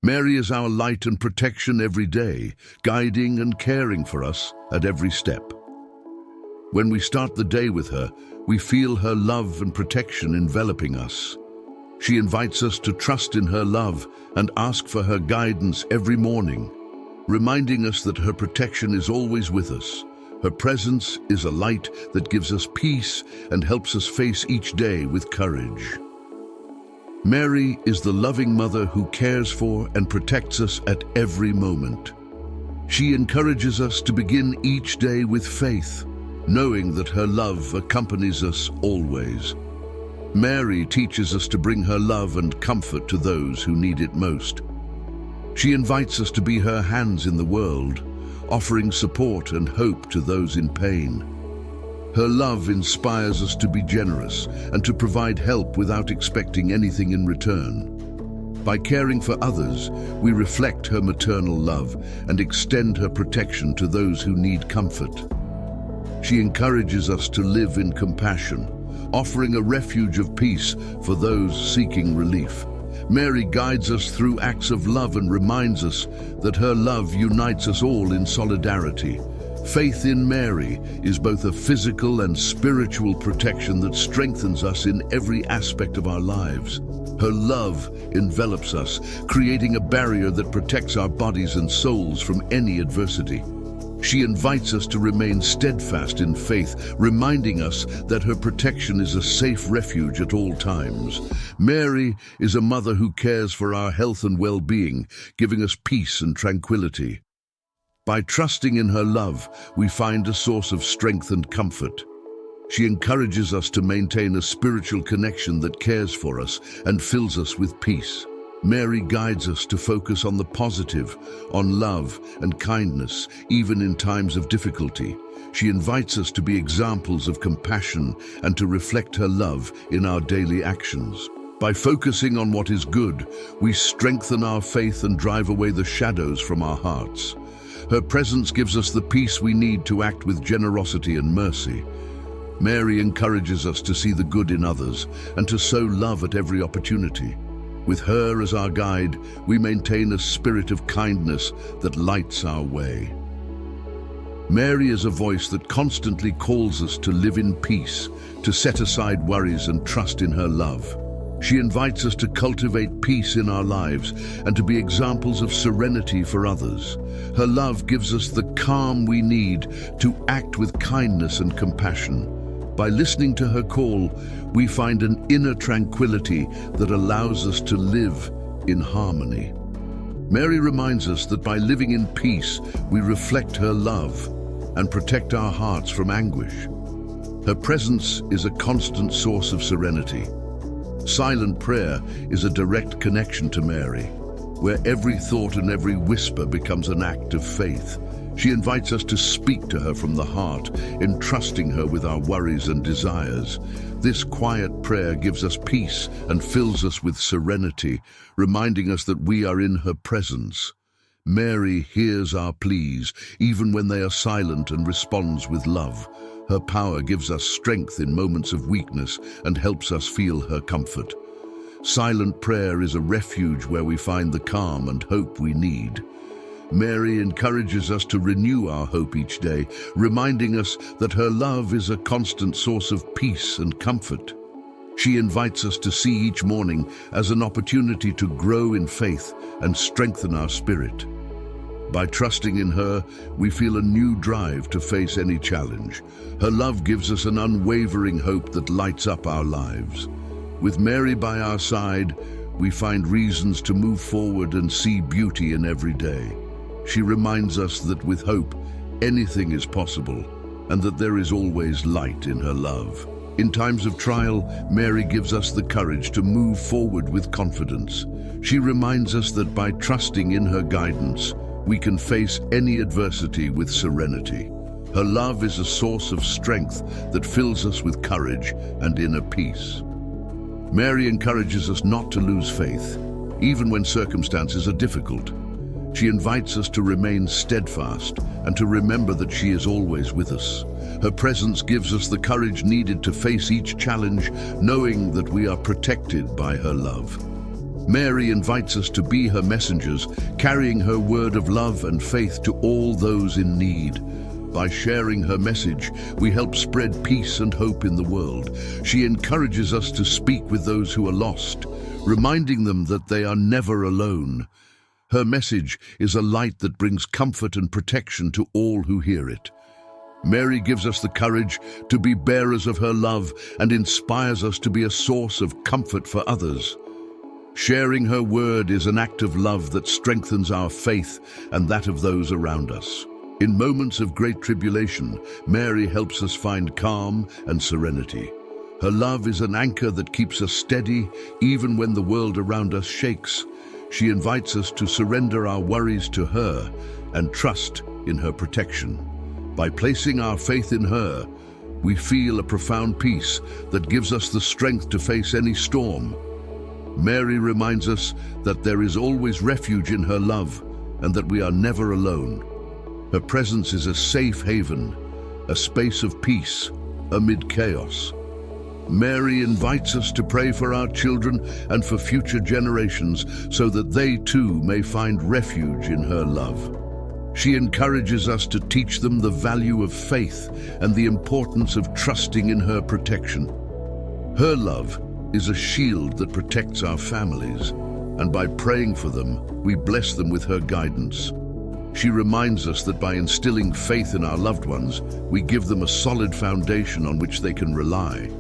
Mary is our light and protection every day, guiding and caring for us at every step. When we start the day with her, we feel her love and protection enveloping us. She invites us to trust in her love and ask for her guidance every morning, reminding us that her protection is always with us. Her presence is a light that gives us peace and helps us face each day with courage. Mary is the loving mother who cares for and protects us at every moment. She encourages us to begin each day with faith, knowing that her love accompanies us always. Mary teaches us to bring her love and comfort to those who need it most. She invites us to be her hands in the world, offering support and hope to those in pain. Her love inspires us to be generous and to provide help without expecting anything in return. By caring for others, we reflect her maternal love and extend her protection to those who need comfort. She encourages us to live in compassion, offering a refuge of peace for those seeking relief. Mary guides us through acts of love and reminds us that her love unites us all in solidarity. Faith in Mary is both a physical and spiritual protection that strengthens us in every aspect of our lives. Her love envelops us, creating a barrier that protects our bodies and souls from any adversity. She invites us to remain steadfast in faith, reminding us that her protection is a safe refuge at all times. Mary is a mother who cares for our health and well-being, giving us peace and tranquility. By trusting in her love, we find a source of strength and comfort. She encourages us to maintain a spiritual connection that cares for us and fills us with peace. Mary guides us to focus on the positive, on love and kindness, even in times of difficulty. She invites us to be examples of compassion and to reflect her love in our daily actions. By focusing on what is good, we strengthen our faith and drive away the shadows from our hearts. Her presence gives us the peace we need to act with generosity and mercy. Mary encourages us to see the good in others and to sow love at every opportunity. With her as our guide, we maintain a spirit of kindness that lights our way. Mary is a voice that constantly calls us to live in peace, to set aside worries and trust in her love. She invites us to cultivate peace in our lives and to be examples of serenity for others. Her love gives us the calm we need to act with kindness and compassion. By listening to her call, we find an inner tranquility that allows us to live in harmony. Mary reminds us that by living in peace, we reflect her love and protect our hearts from anguish. Her presence is a constant source of serenity. Silent prayer is a direct connection to Mary, where every thought and every whisper becomes an act of faith. She invites us to speak to her from the heart, entrusting her with our worries and desires. This quiet prayer gives us peace and fills us with serenity, reminding us that we are in her presence. Mary hears our pleas, even when they are silent, and responds with love. Her power gives us strength in moments of weakness and helps us feel her comfort. Silent prayer is a refuge where we find the calm and hope we need. Mary encourages us to renew our hope each day, reminding us that her love is a constant source of peace and comfort. She invites us to see each morning as an opportunity to grow in faith and strengthen our spirit. By trusting in her, we feel a new drive to face any challenge. Her love gives us an unwavering hope that lights up our lives. With Mary by our side, we find reasons to move forward and see beauty in every day. She reminds us that with hope, anything is possible, and that there is always light in her love. In times of trial, Mary gives us the courage to move forward with confidence. She reminds us that by trusting in her guidance, we can face any adversity with serenity. Her love is a source of strength that fills us with courage and inner peace. Mary encourages us not to lose faith, even when circumstances are difficult. She invites us to remain steadfast and to remember that she is always with us. Her presence gives us the courage needed to face each challenge, knowing that we are protected by her love. Mary invites us to be her messengers, carrying her word of love and faith to all those in need. By sharing her message, we help spread peace and hope in the world. She encourages us to speak with those who are lost, reminding them that they are never alone. Her message is a light that brings comfort and protection to all who hear it. Mary gives us the courage to be bearers of her love and inspires us to be a source of comfort for others. Sharing her word is an act of love that strengthens our faith and that of those around us. In moments of great tribulation, Mary helps us find calm and serenity. Her love is an anchor that keeps us steady even when the world around us shakes. She invites us to surrender our worries to her and trust in her protection. By placing our faith in her, we feel a profound peace that gives us the strength to face any storm. Mary reminds us that there is always refuge in her love and that we are never alone. Her presence is a safe haven, a space of peace amid chaos. Mary invites us to pray for our children and for future generations so that they too may find refuge in her love. She encourages us to teach them the value of faith and the importance of trusting in her protection. Her love is a shield that protects our families, and by praying for them, we bless them with her guidance. She reminds us that by instilling faith in our loved ones, we give them a solid foundation on which they can rely.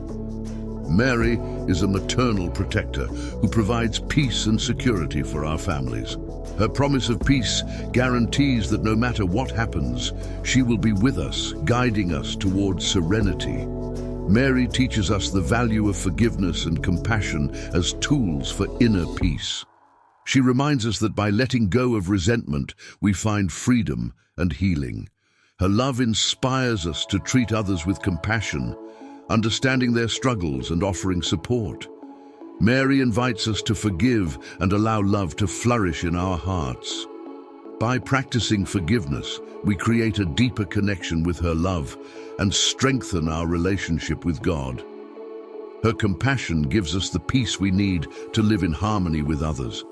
Mary is a maternal protector who provides peace and security for our families. Her promise of peace guarantees that no matter what happens, she will be with us, guiding us towards serenity. Mary teaches us the value of forgiveness and compassion as tools for inner peace. She reminds us that by letting go of resentment, we find freedom and healing. Her love inspires us to treat others with compassion, understanding their struggles and offering support. Mary invites us to forgive and allow love to flourish in our hearts. By practicing forgiveness, we create a deeper connection with her love and strengthen our relationship with God. Her compassion gives us the peace we need to live in harmony with others.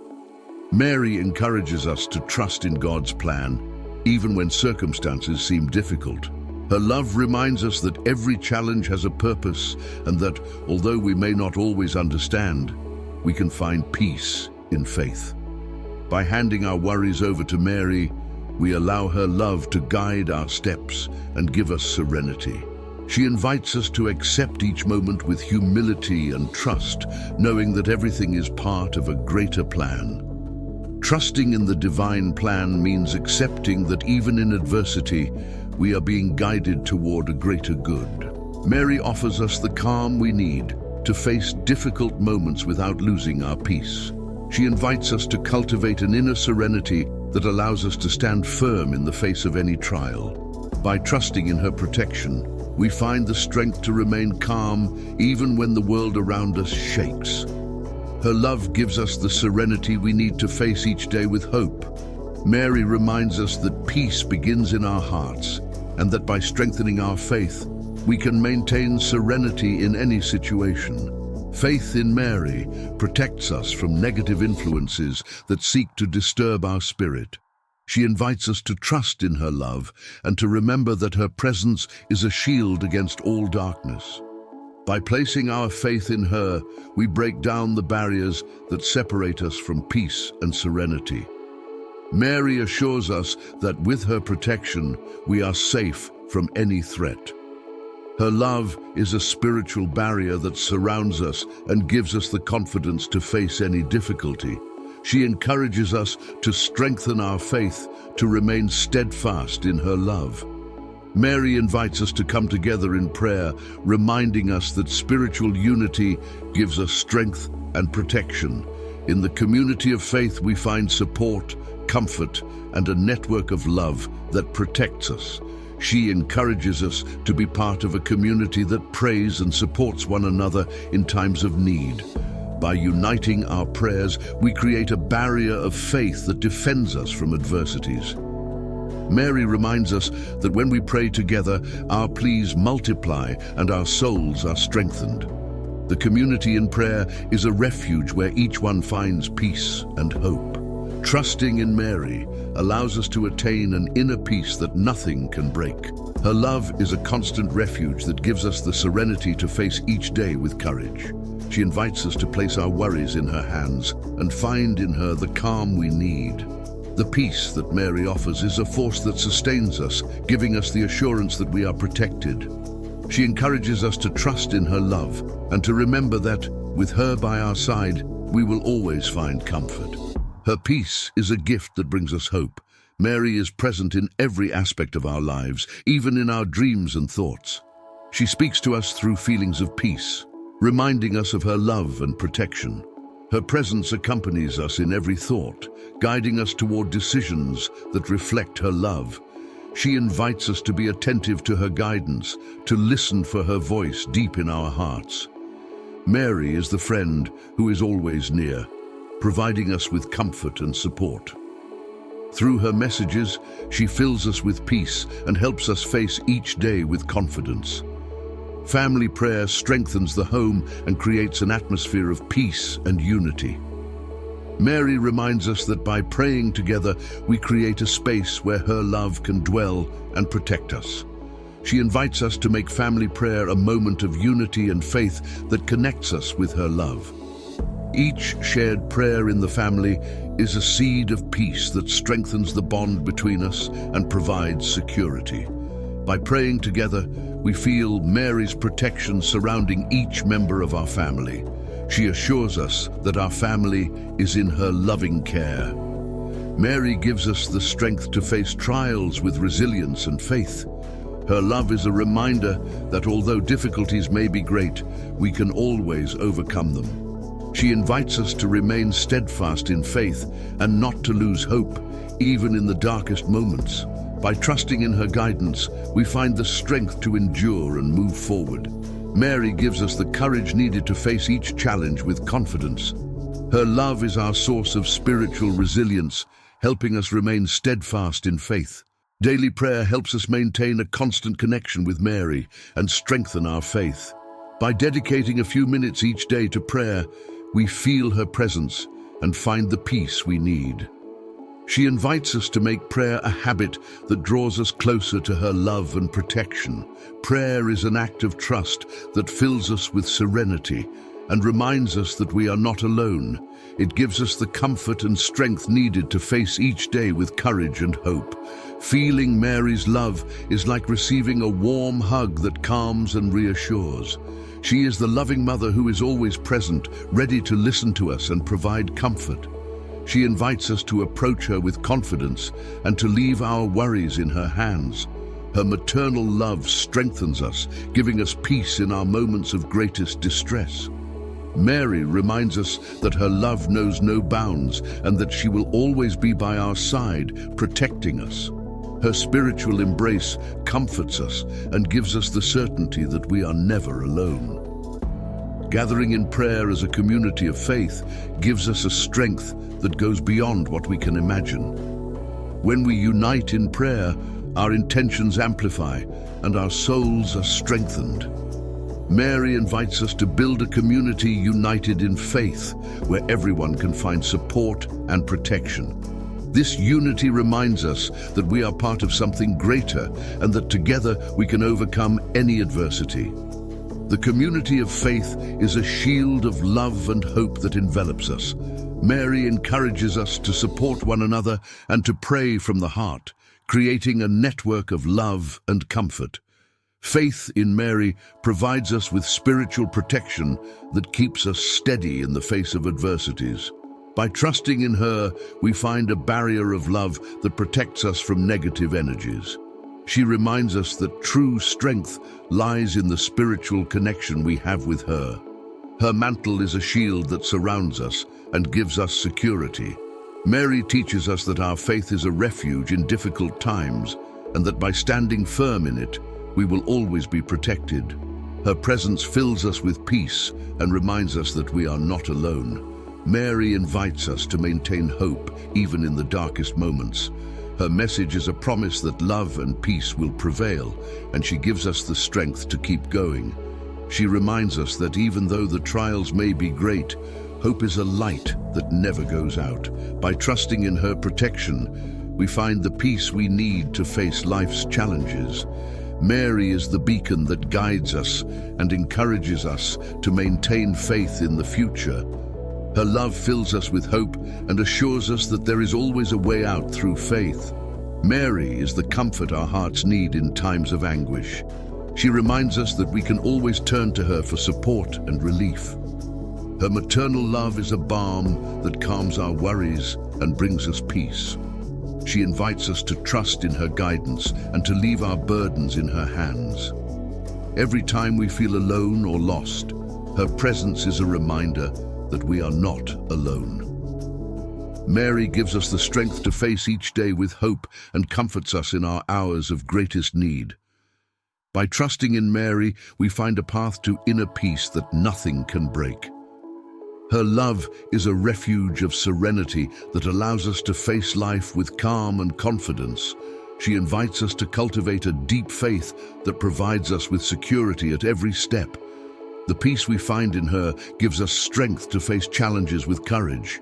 Mary encourages us to trust in God's plan, even when circumstances seem difficult. Her love reminds us that every challenge has a purpose and that, although we may not always understand, we can find peace in faith. By handing our worries over to Mary, we allow her love to guide our steps and give us serenity. She invites us to accept each moment with humility and trust, knowing that everything is part of a greater plan. Trusting in the divine plan means accepting that even in adversity, we are being guided toward a greater good. Mary offers us the calm we need to face difficult moments without losing our peace. She invites us to cultivate an inner serenity that allows us to stand firm in the face of any trial. By trusting in her protection, we find the strength to remain calm even when the world around us shakes. Her love gives us the serenity we need to face each day with hope. Mary reminds us that peace begins in our hearts, and that by strengthening our faith, we can maintain serenity in any situation. Faith in Mary protects us from negative influences that seek to disturb our spirit. She invites us to trust in her love and to remember that her presence is a shield against all darkness. By placing our faith in her, we break down the barriers that separate us from peace and serenity. Mary assures us that with her protection, we are safe from any threat. Her love is a spiritual barrier that surrounds us and gives us the confidence to face any difficulty. She encourages us to strengthen our faith, to remain steadfast in her love. Mary invites us to come together in prayer, reminding us that spiritual unity gives us strength and protection. In the community of faith, we find support, comfort, and a network of love that protects us. She encourages us to be part of a community that prays and supports one another in times of need. By uniting our prayers, we create a barrier of faith that defends us from adversities. Mary reminds us that when we pray together, our pleas multiply and our souls are strengthened. The community in prayer is a refuge where each one finds peace and hope. Trusting in Mary allows us to attain an inner peace that nothing can break. Her love is a constant refuge that gives us the serenity to face each day with courage. She invites us to place our worries in her hands and find in her the calm we need. The peace that Mary offers is a force that sustains us, giving us the assurance that we are protected. She encourages us to trust in her love and to remember that, with her by our side, we will always find comfort. Her peace is a gift that brings us hope. Mary is present in every aspect of our lives, even in our dreams and thoughts. She speaks to us through feelings of peace, reminding us of her love and protection. Her presence accompanies us in every thought, guiding us toward decisions that reflect her love. She invites us to be attentive to her guidance, to listen for her voice deep in our hearts. Mary is the friend who is always near, providing us with comfort and support. Through her messages, she fills us with peace and helps us face each day with confidence. Family prayer strengthens the home and creates an atmosphere of peace and unity. Mary reminds us that by praying together, we create a space where her love can dwell and protect us. She invites us to make family prayer a moment of unity and faith that connects us with her love. Each shared prayer in the family is a seed of peace that strengthens the bond between us and provides security. By praying together, we feel Mary's protection surrounding each member of our family. She assures us that our family is in her loving care. Mary gives us the strength to face trials with resilience and faith. Her love is a reminder that although difficulties may be great, we can always overcome them. She invites us to remain steadfast in faith and not to lose hope, even in the darkest moments. By trusting in her guidance, we find the strength to endure and move forward. Mary gives us the courage needed to face each challenge with confidence. Her love is our source of spiritual resilience, helping us remain steadfast in faith. Daily prayer helps us maintain a constant connection with Mary and strengthen our faith. By dedicating a few minutes each day to prayer, we feel her presence and find the peace we need. She invites us to make prayer a habit that draws us closer to her love and protection. Prayer is an act of trust that fills us with serenity and reminds us that we are not alone. It gives us the comfort and strength needed to face each day with courage and hope. Feeling Mary's love is like receiving a warm hug that calms and reassures. She is the loving mother who is always present, ready to listen to us and provide comfort. She invites us to approach her with confidence and to leave our worries in her hands. Her maternal love strengthens us, giving us peace in our moments of greatest distress. Mary reminds us that her love knows no bounds and that she will always be by our side, protecting us. Her spiritual embrace comforts us and gives us the certainty that we are never alone. Gathering in prayer as a community of faith gives us a strength that goes beyond what we can imagine. When we unite in prayer, our intentions amplify and our souls are strengthened. Mary invites us to build a community united in faith, where everyone can find support and protection. This unity reminds us that we are part of something greater and that together we can overcome any adversity. The community of faith is a shield of love and hope that envelops us. Mary encourages us to support one another and to pray from the heart, creating a network of love and comfort. Faith in Mary provides us with spiritual protection that keeps us steady in the face of adversities. By trusting in her, we find a barrier of love that protects us from negative energies. She reminds us that true strength lies in the spiritual connection we have with her. Her mantle is a shield that surrounds us and gives us security. Mary teaches us that our faith is a refuge in difficult times and that by standing firm in it, we will always be protected. Her presence fills us with peace and reminds us that we are not alone. Mary invites us to maintain hope even in the darkest moments. Her message is a promise that love and peace will prevail, and she gives us the strength to keep going. She reminds us that even though the trials may be great, hope is a light that never goes out. By trusting in her protection, we find the peace we need to face life's challenges. Mary is the beacon that guides us and encourages us to maintain faith in the future. Her love fills us with hope and assures us that there is always a way out through faith. Mary is the comfort our hearts need in times of anguish. She reminds us that we can always turn to her for support and relief. Her maternal love is a balm that calms our worries and brings us peace. She invites us to trust in her guidance and to leave our burdens in her hands. Every time we feel alone or lost, her presence is a reminder that we are not alone. Mary gives us the strength to face each day with hope and comforts us in our hours of greatest need. By trusting in Mary, we find a path to inner peace that nothing can break. Her love is a refuge of serenity that allows us to face life with calm and confidence. She invites us to cultivate a deep faith that provides us with security at every step. The peace we find in her gives us strength to face challenges with courage.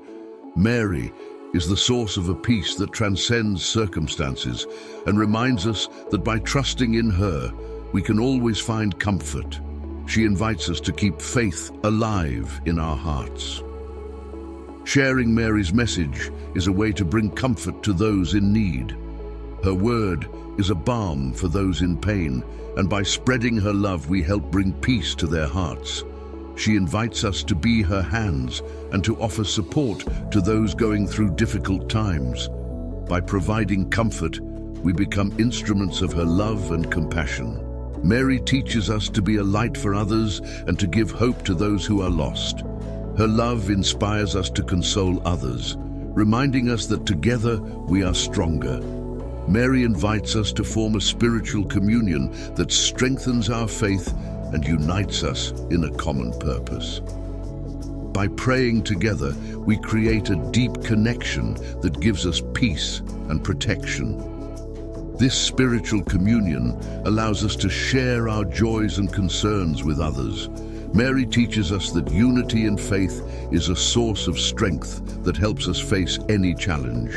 Mary is the source of a peace that transcends circumstances and reminds us that by trusting in her, we can always find comfort. She invites us to keep faith alive in our hearts. Sharing Mary's message is a way to bring comfort to those in need. Her word is a balm for those in pain, and by spreading her love, we help bring peace to their hearts. She invites us to be her hands and to offer support to those going through difficult times. By providing comfort, we become instruments of her love and compassion. Mary teaches us to be a light for others and to give hope to those who are lost. Her love inspires us to console others, reminding us that together we are stronger. Mary invites us to form a spiritual communion that strengthens our faith and unites us in a common purpose. By praying together, we create a deep connection that gives us peace and protection. This spiritual communion allows us to share our joys and concerns with others. Mary teaches us that unity in faith is a source of strength that helps us face any challenge.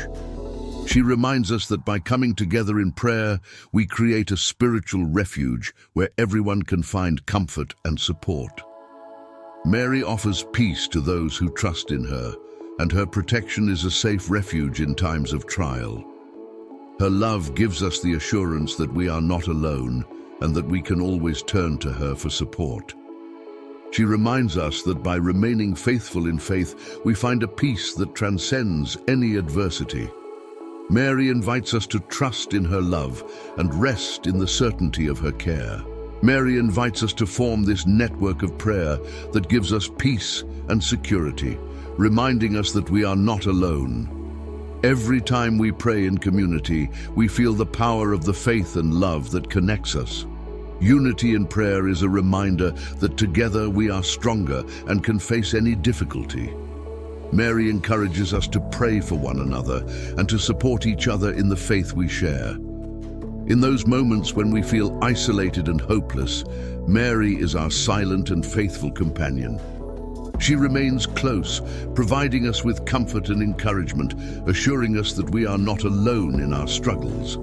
She reminds us that by coming together in prayer, we create a spiritual refuge where everyone can find comfort and support. Mary offers peace to those who trust in her, and her protection is a safe refuge in times of trial. Her love gives us the assurance that we are not alone and that we can always turn to her for support. She reminds us that by remaining faithful in faith, we find a peace that transcends any adversity. Mary invites us to trust in her love and rest in the certainty of her care. Mary invites us to form this network of prayer that gives us peace and security, reminding us that we are not alone. Every time we pray in community, we feel the power of the faith and love that connects us. Unity in prayer is a reminder that together we are stronger and can face any difficulty. Mary encourages us to pray for one another and to support each other in the faith we share. In those moments when we feel isolated and hopeless, Mary is our silent and faithful companion. She remains close, providing us with comfort and encouragement, assuring us that we are not alone in our struggles.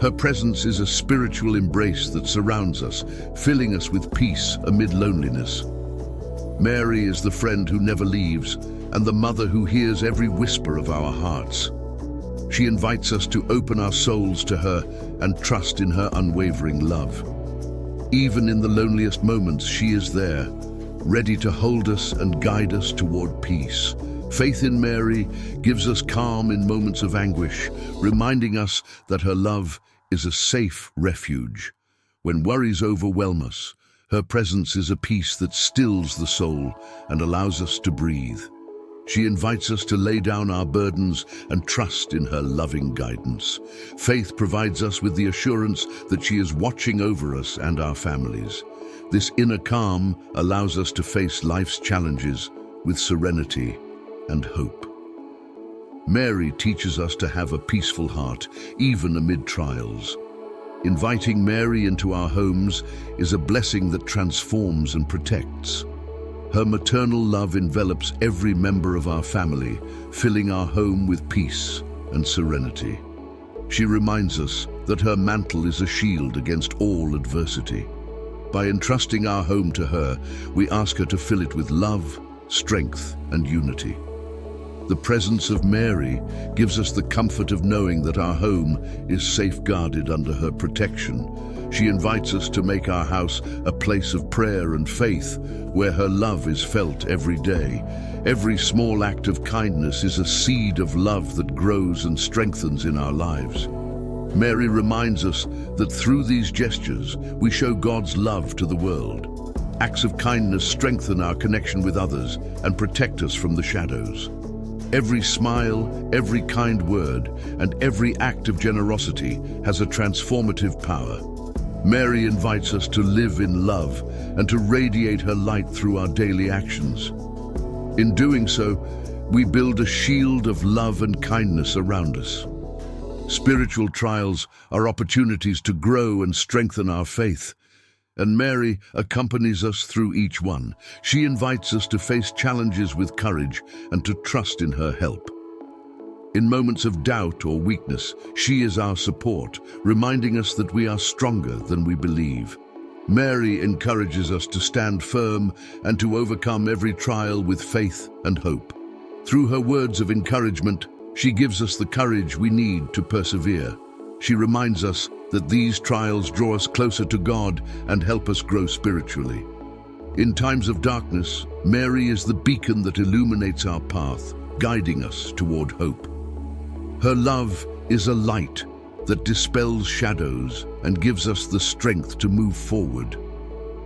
Her presence is a spiritual embrace that surrounds us, filling us with peace amid loneliness. Mary is the friend who never leaves and the mother who hears every whisper of our hearts. She invites us to open our souls to her and trust in her unwavering love. Even in the loneliest moments, she is there, ready to hold us and guide us toward peace. Faith in Mary gives us calm in moments of anguish, reminding us that her love is a safe refuge. When worries overwhelm us, her presence is a peace that stills the soul and allows us to breathe. She invites us to lay down our burdens and trust in her loving guidance. Faith provides us with the assurance that she is watching over us and our families. This inner calm allows us to face life's challenges with serenity and hope. Mary teaches us to have a peaceful heart, even amid trials. Inviting Mary into our homes is a blessing that transforms and protects. Her maternal love envelops every member of our family, filling our home with peace and serenity. She reminds us that her mantle is a shield against all adversity. By entrusting our home to her, we ask her to fill it with love, strength, and unity. The presence of Mary gives us the comfort of knowing that our home is safeguarded under her protection. She invites us to make our house a place of prayer and faith, where her love is felt every day. Every small act of kindness is a seed of love that grows and strengthens in our lives. Mary reminds us that through these gestures, we show God's love to the world. Acts of kindness strengthen our connection with others and protect us from the shadows. Every smile, every kind word, and every act of generosity has a transformative power. Mary invites us to live in love and to radiate her light through our daily actions. In doing so, we build a shield of love and kindness around us. Spiritual trials are opportunities to grow and strengthen our faith, and Mary accompanies us through each one. She invites us to face challenges with courage and to trust in her help. In moments of doubt or weakness, she is our support, reminding us that we are stronger than we believe. Mary encourages us to stand firm and to overcome every trial with faith and hope. Through her words of encouragement, she gives us the courage we need to persevere. She reminds us that these trials draw us closer to God and help us grow spiritually. In times of darkness, Mary is the beacon that illuminates our path, guiding us toward hope. Her love is a light that dispels shadows and gives us the strength to move forward.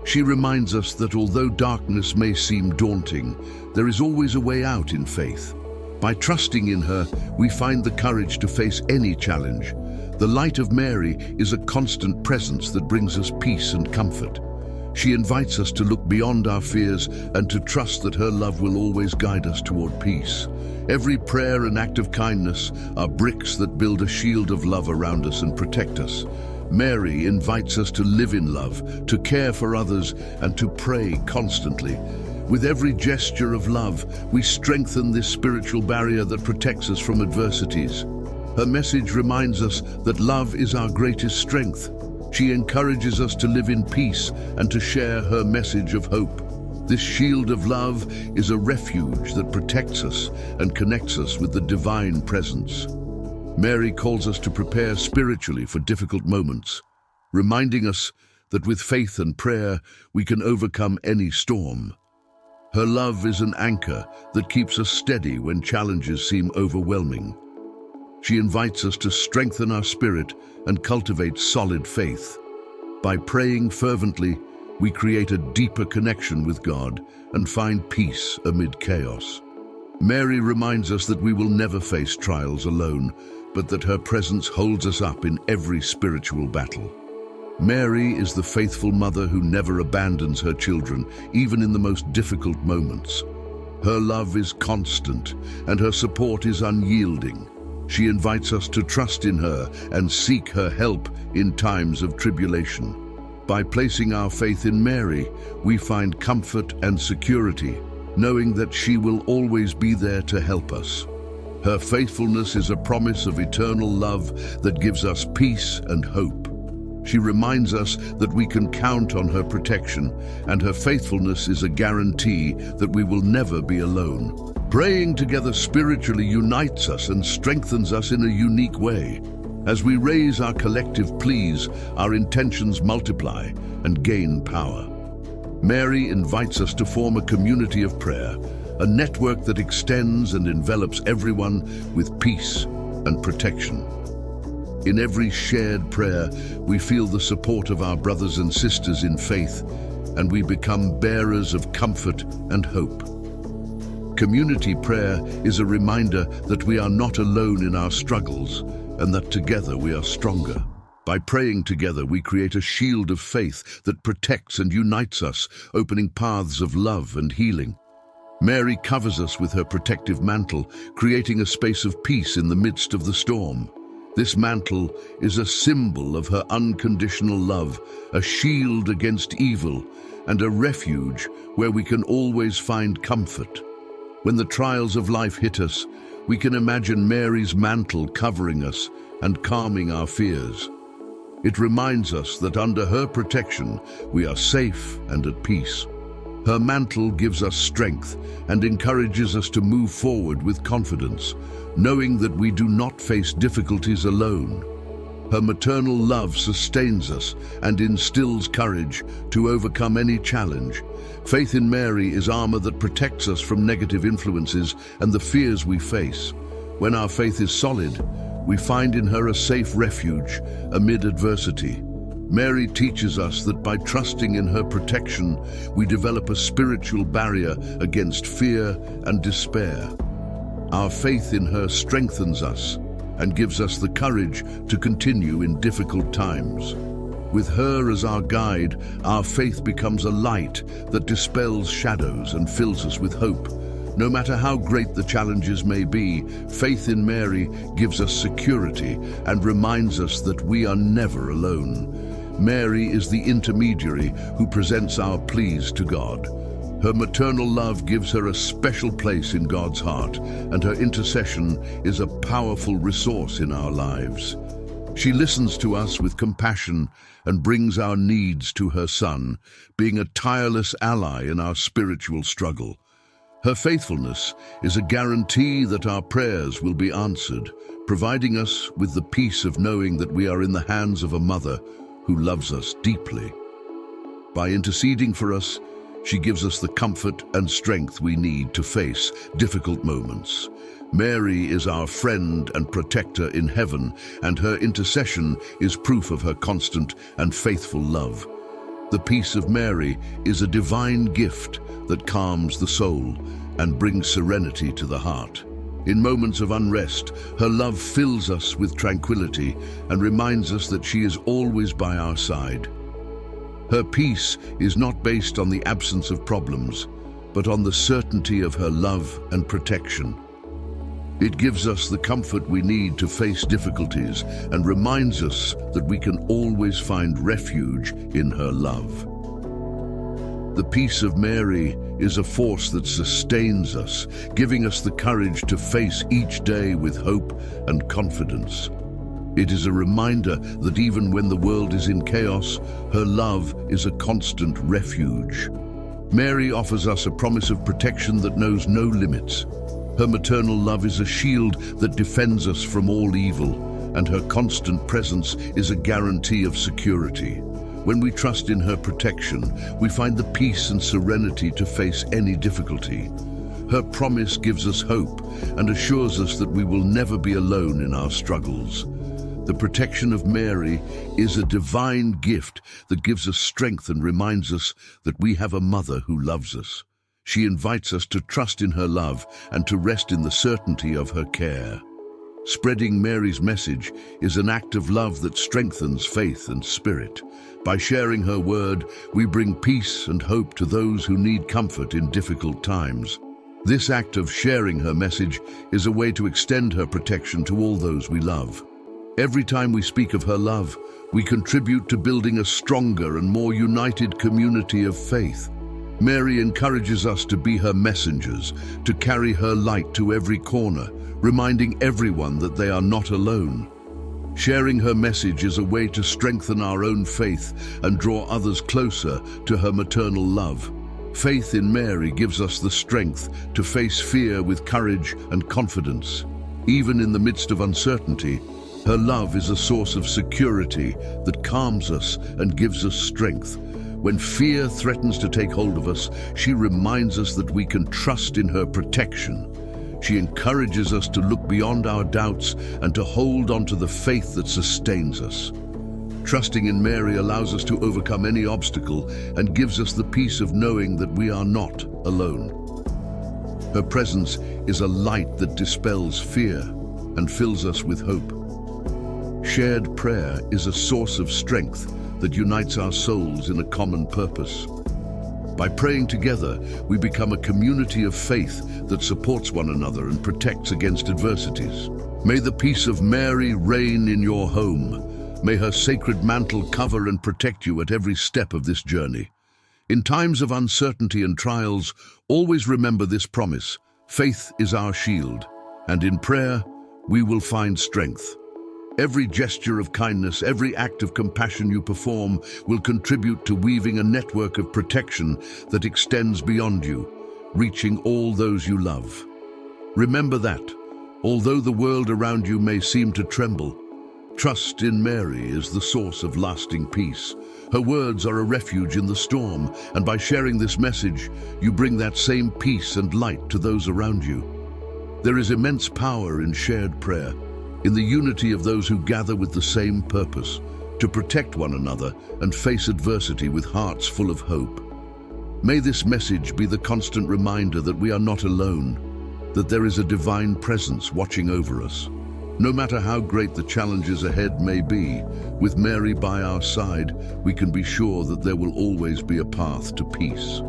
She reminds us that although darkness may seem daunting, there is always a way out in faith. By trusting in her, we find the courage to face any challenge. The light of Mary is a constant presence that brings us peace and comfort. She invites us to look beyond our fears and to trust that her love will always guide us toward peace. Every prayer and act of kindness are bricks that build a shield of love around us and protect us. Mary invites us to live in love, to care for others, and to pray constantly. With every gesture of love, we strengthen this spiritual barrier that protects us from adversities. Her message reminds us that love is our greatest strength. She encourages us to live in peace and to share her message of hope. This shield of love is a refuge that protects us and connects us with the divine presence. Mary calls us to prepare spiritually for difficult moments, reminding us that with faith and prayer, we can overcome any storm. Her love is an anchor that keeps us steady when challenges seem overwhelming. She invites us to strengthen our spirit and cultivate solid faith. By praying fervently, we create a deeper connection with God and find peace amid chaos. Mary reminds us that we will never face trials alone, but that her presence holds us up in every spiritual battle. Mary is the faithful mother who never abandons her children, even in the most difficult moments. Her love is constant, and her support is unyielding. She invites us to trust in her and seek her help in times of tribulation. By placing our faith in Mary, we find comfort and security, knowing that she will always be there to help us. Her faithfulness is a promise of eternal love that gives us peace and hope. She reminds us that we can count on her protection, and her faithfulness is a guarantee that we will never be alone. Praying together spiritually unites us and strengthens us in a unique way. As we raise our collective pleas, our intentions multiply and gain power. Mary invites us to form a community of prayer, a network that extends and envelops everyone with peace and protection. In every shared prayer, we feel the support of our brothers and sisters in faith, and we become bearers of comfort and hope. Community prayer is a reminder that we are not alone in our struggles, and that together we are stronger. By praying together, we create a shield of faith that protects and unites us, opening paths of love and healing. Mary covers us with her protective mantle, creating a space of peace in the midst of the storm. This mantle is a symbol of her unconditional love, a shield against evil, and a refuge where we can always find comfort. When the trials of life hit us, we can imagine Mary's mantle covering us and calming our fears. It reminds us that under her protection, we are safe and at peace. Her mantle gives us strength and encourages us to move forward with confidence, knowing that we do not face difficulties alone. Her maternal love sustains us and instills courage to overcome any challenge. Faith in Mary is armor that protects us from negative influences and the fears we face. When our faith is solid, we find in her a safe refuge amid adversity. Mary teaches us that by trusting in her protection, we develop a spiritual barrier against fear and despair. Our faith in her strengthens us and gives us the courage to continue in difficult times. With her as our guide, our faith becomes a light that dispels shadows and fills us with hope. No matter how great the challenges may be, faith in Mary gives us security and reminds us that we are never alone. Mary is the intermediary who presents our pleas to God. Her maternal love gives her a special place in God's heart, and her intercession is a powerful resource in our lives. She listens to us with compassion and brings our needs to her Son, being a tireless ally in our spiritual struggle. Her faithfulness is a guarantee that our prayers will be answered, providing us with the peace of knowing that we are in the hands of a mother who loves us deeply. By interceding for us, she gives us the comfort and strength we need to face difficult moments. Mary is our friend and protector in heaven, and her intercession is proof of her constant and faithful love. The peace of Mary is a divine gift that calms the soul and brings serenity to the heart. In moments of unrest, her love fills us with tranquility and reminds us that she is always by our side. Her peace is not based on the absence of problems, but on the certainty of her love and protection. It gives us the comfort we need to face difficulties and reminds us that we can always find refuge in her love. The peace of Mary is a force that sustains us, giving us the courage to face each day with hope and confidence. It is a reminder that even when the world is in chaos, her love is a constant refuge. Mary offers us a promise of protection that knows no limits. Her maternal love is a shield that defends us from all evil, and her constant presence is a guarantee of security. When we trust in her protection, we find the peace and serenity to face any difficulty. Her promise gives us hope and assures us that we will never be alone in our struggles. The protection of Mary is a divine gift that gives us strength and reminds us that we have a mother who loves us. She invites us to trust in her love and to rest in the certainty of her care. Spreading Mary's message is an act of love that strengthens faith and spirit. By sharing her word, we bring peace and hope to those who need comfort in difficult times. This act of sharing her message is a way to extend her protection to all those we love. Every time we speak of her love, we contribute to building a stronger and more united community of faith. Mary encourages us to be her messengers, to carry her light to every corner, reminding everyone that they are not alone. Sharing her message is a way to strengthen our own faith and draw others closer to her maternal love. Faith in Mary gives us the strength to face fear with courage and confidence. Even in the midst of uncertainty, her love is a source of security that calms us and gives us strength. When fear threatens to take hold of us, she reminds us that we can trust in her protection. She encourages us to look beyond our doubts and to hold on to the faith that sustains us. Trusting in Mary allows us to overcome any obstacle and gives us the peace of knowing that we are not alone. Her presence is a light that dispels fear and fills us with hope. Shared prayer is a source of strength that unites our souls in a common purpose. By praying together, we become a community of faith that supports one another and protects against adversities. May the peace of Mary reign in your home. May her sacred mantle cover and protect you at every step of this journey. In times of uncertainty and trials, always remember this promise: faith is our shield, and in prayer, we will find strength. Every gesture of kindness, every act of compassion you perform will contribute to weaving a network of protection that extends beyond you, reaching all those you love. Remember that, although the world around you may seem to tremble, trust in Mary is the source of lasting peace. Her words are a refuge in the storm, and by sharing this message, you bring that same peace and light to those around you. There is immense power in shared prayer, in the unity of those who gather with the same purpose, to protect one another and face adversity with hearts full of hope. May this message be the constant reminder that we are not alone, that there is a divine presence watching over us. No matter how great the challenges ahead may be, with Mary by our side, we can be sure that there will always be a path to peace.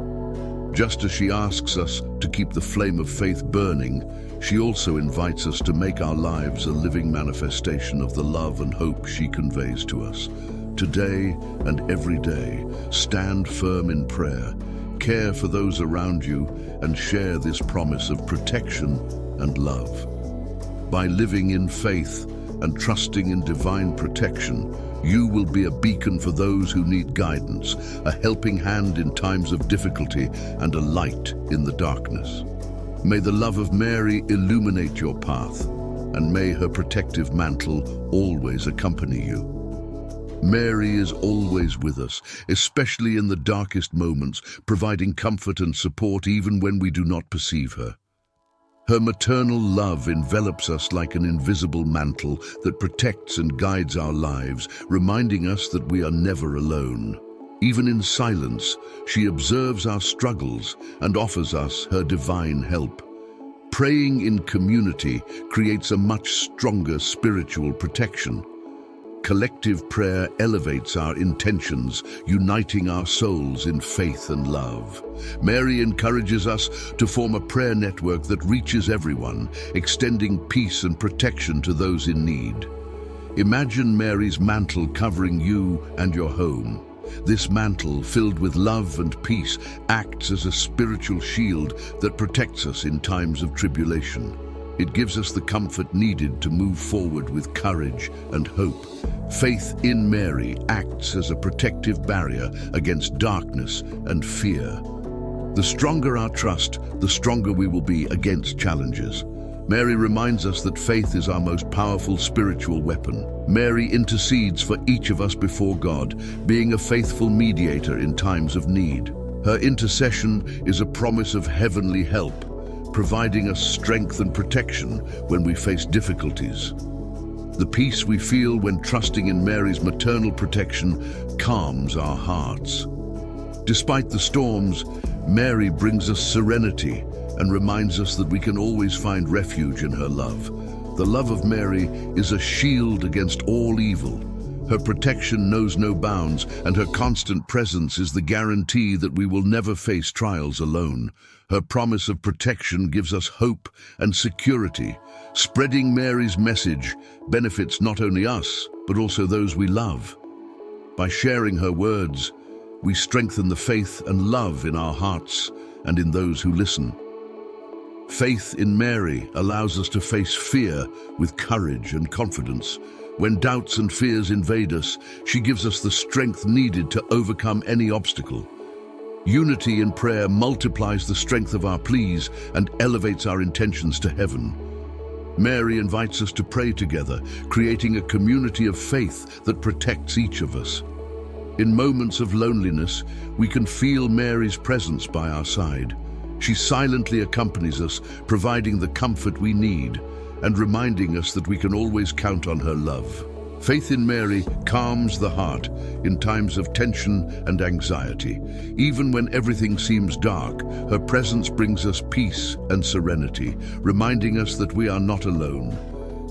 Just as she asks us to keep the flame of faith burning, she also invites us to make our lives a living manifestation of the love and hope she conveys to us. Today and every day, stand firm in prayer, care for those around you, and share this promise of protection and love. By living in faith and trusting in divine protection, you will be a beacon for those who need guidance, a helping hand in times of difficulty, and a light in the darkness. May the love of Mary illuminate your path, and may her protective mantle always accompany you. Mary is always with us, especially in the darkest moments, providing comfort and support even when we do not perceive her. Her maternal love envelops us like an invisible mantle that protects and guides our lives, reminding us that we are never alone. Even in silence, she observes our struggles and offers us her divine help. Praying in community creates a much stronger spiritual protection. Collective prayer elevates our intentions, uniting our souls in faith and love. Mary encourages us to form a prayer network that reaches everyone, extending peace and protection to those in need. Imagine Mary's mantle covering you and your home. This mantle, filled with love and peace, acts as a spiritual shield that protects us in times of tribulation. It gives us the comfort needed to move forward with courage and hope. Faith in Mary acts as a protective barrier against darkness and fear. The stronger our trust, the stronger we will be against challenges. Mary reminds us that faith is our most powerful spiritual weapon. Mary intercedes for each of us before God, being a faithful mediator in times of need. Her intercession is a promise of heavenly help, providing us strength and protection when we face difficulties. The peace we feel when trusting in Mary's maternal protection calms our hearts. Despite the storms, Mary brings us serenity and reminds us that we can always find refuge in her love. The love of Mary is a shield against all evil. Her protection knows no bounds, and her constant presence is the guarantee that we will never face trials alone. Her promise of protection gives us hope and security. Spreading Mary's message benefits not only us, but also those we love. By sharing her words, we strengthen the faith and love in our hearts and in those who listen. Faith in Mary allows us to face fear with courage and confidence. When doubts and fears invade us, she gives us the strength needed to overcome any obstacle. Unity in prayer multiplies the strength of our pleas and elevates our intentions to heaven. Mary invites us to pray together, creating a community of faith that protects each of us. In moments of loneliness, we can feel Mary's presence by our side. She silently accompanies us, providing the comfort we need and reminding us that we can always count on her love. Faith in Mary calms the heart in times of tension and anxiety. Even when everything seems dark, her presence brings us peace and serenity, reminding us that we are not alone.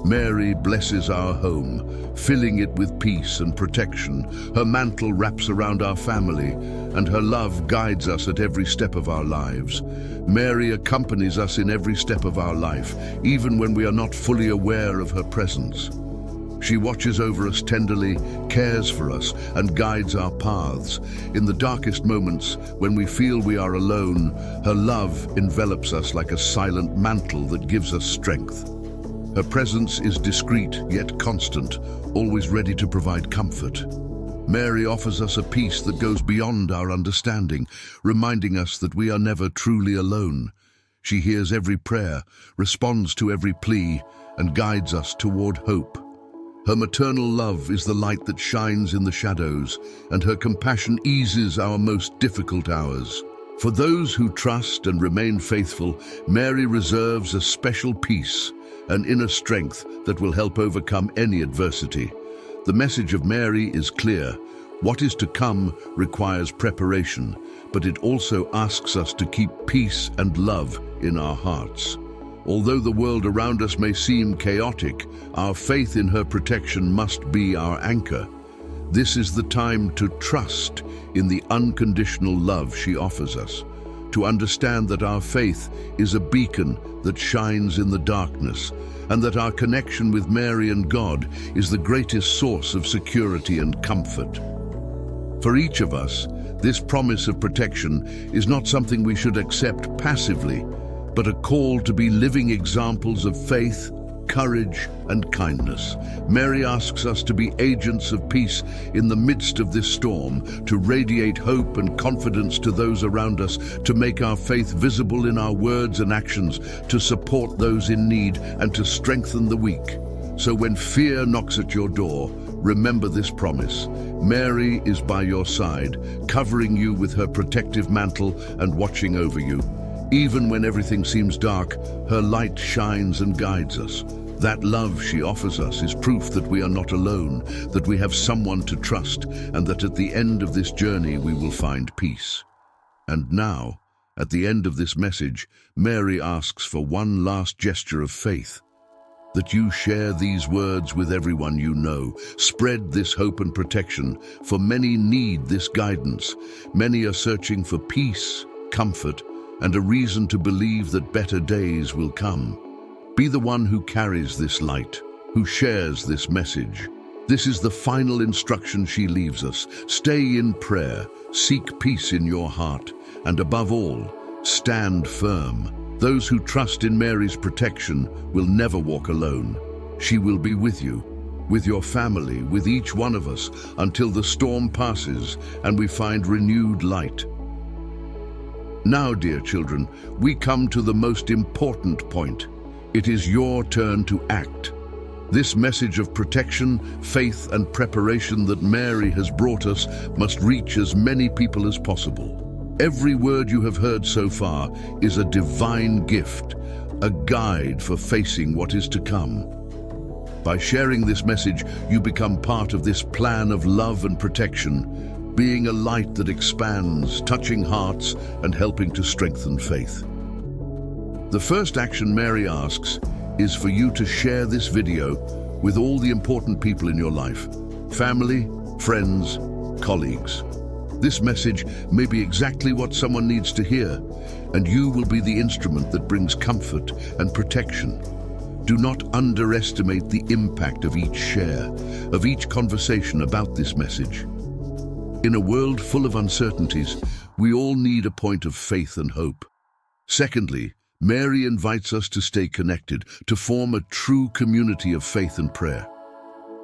Mary blesses our home, filling it with peace and protection. Her mantle wraps around our family, and her love guides us at every step of our lives. Mary accompanies us in every step of our life, even when we are not fully aware of her presence. She watches over us tenderly, cares for us, and guides our paths. In the darkest moments, when we feel we are alone, her love envelops us like a silent mantle that gives us strength. Her presence is discreet yet constant, always ready to provide comfort. Mary offers us a peace that goes beyond our understanding, reminding us that we are never truly alone. She hears every prayer, responds to every plea, and guides us toward hope. Her maternal love is the light that shines in the shadows, and her compassion eases our most difficult hours. For those who trust and remain faithful, Mary reserves a special peace, an inner strength that will help overcome any adversity. The message of Mary is clear. What is to come requires preparation, but it also asks us to keep peace and love in our hearts. Although the world around us may seem chaotic, our faith in her protection must be our anchor. This is the time to trust in the unconditional love she offers us, to understand that our faith is a beacon that shines in the darkness, and that our connection with Mary and God is the greatest source of security and comfort. For each of us, this promise of protection is not something we should accept passively, but a call to be living examples of faith, courage, and kindness. Mary asks us to be agents of peace in the midst of this storm, to radiate hope and confidence to those around us, to make our faith visible in our words and actions, to support those in need, and to strengthen the weak. So when fear knocks at your door, remember this promise. Mary is by your side, covering you with her protective mantle and watching over you. Even when everything seems dark, her light shines and guides us. That love she offers us is proof that we are not alone, that we have someone to trust, and that at the end of this journey we will find peace. And now, at the end of this message, Mary asks for one last gesture of faith. That you share these words with everyone you know. Spread this hope and protection, for many need this guidance. Many are searching for peace, comfort, and a reason to believe that better days will come. Be the one who carries this light, who shares this message. This is the final instruction she leaves us. Stay in prayer, seek peace in your heart, and above all, stand firm. Those who trust in Mary's protection will never walk alone. She will be with you, with your family, with each one of us, until the storm passes and we find renewed light. Now, dear children, we come to the most important point. It is your turn to act. This message of protection, faith, and preparation that Mary has brought us must reach as many people as possible. Every word you have heard so far is a divine gift, a guide for facing what is to come. By sharing this message, you become part of this plan of love and protection, being a light that expands, touching hearts and helping to strengthen faith. The first action Mary asks is for you to share this video with all the important people in your life, family, friends, colleagues. This message may be exactly what someone needs to hear, and you will be the instrument that brings comfort and protection. Do not underestimate the impact of each share, of each conversation about this message. In a world full of uncertainties, we all need a point of faith and hope. Secondly, Mary invites us to stay connected, to form a true community of faith and prayer.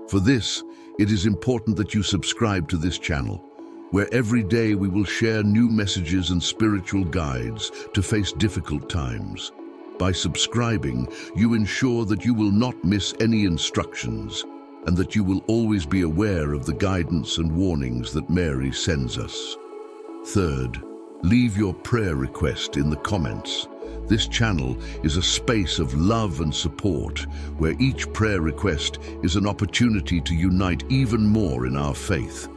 For this, it is important that you subscribe to this channel, where every day we will share new messages and spiritual guides to face difficult times. By subscribing, you ensure that you will not miss any instructions and that you will always be aware of the guidance and warnings that Mary sends us. Third, leave your prayer request in the comments. This channel is a space of love and support, where each prayer request is an opportunity to unite even more in our faith.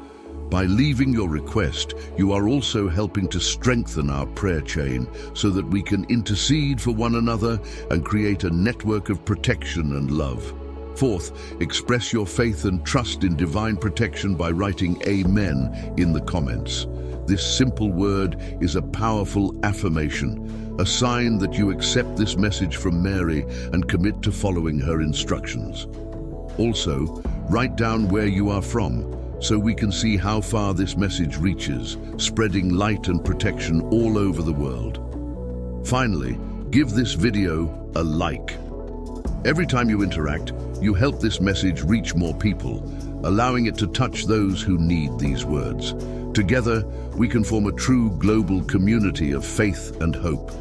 By leaving your request, you are also helping to strengthen our prayer chain so that we can intercede for one another and create a network of protection and love. Fourth, express your faith and trust in divine protection by writing Amen in the comments. This simple word is a powerful affirmation, a sign that you accept this message from Mary and commit to following her instructions. Also, write down where you are from, so we can see how far this message reaches, spreading light and protection all over the world. Finally, give this video a like. Every time you interact, you help this message reach more people, allowing it to touch those who need these words. Together, we can form a true global community of faith and hope.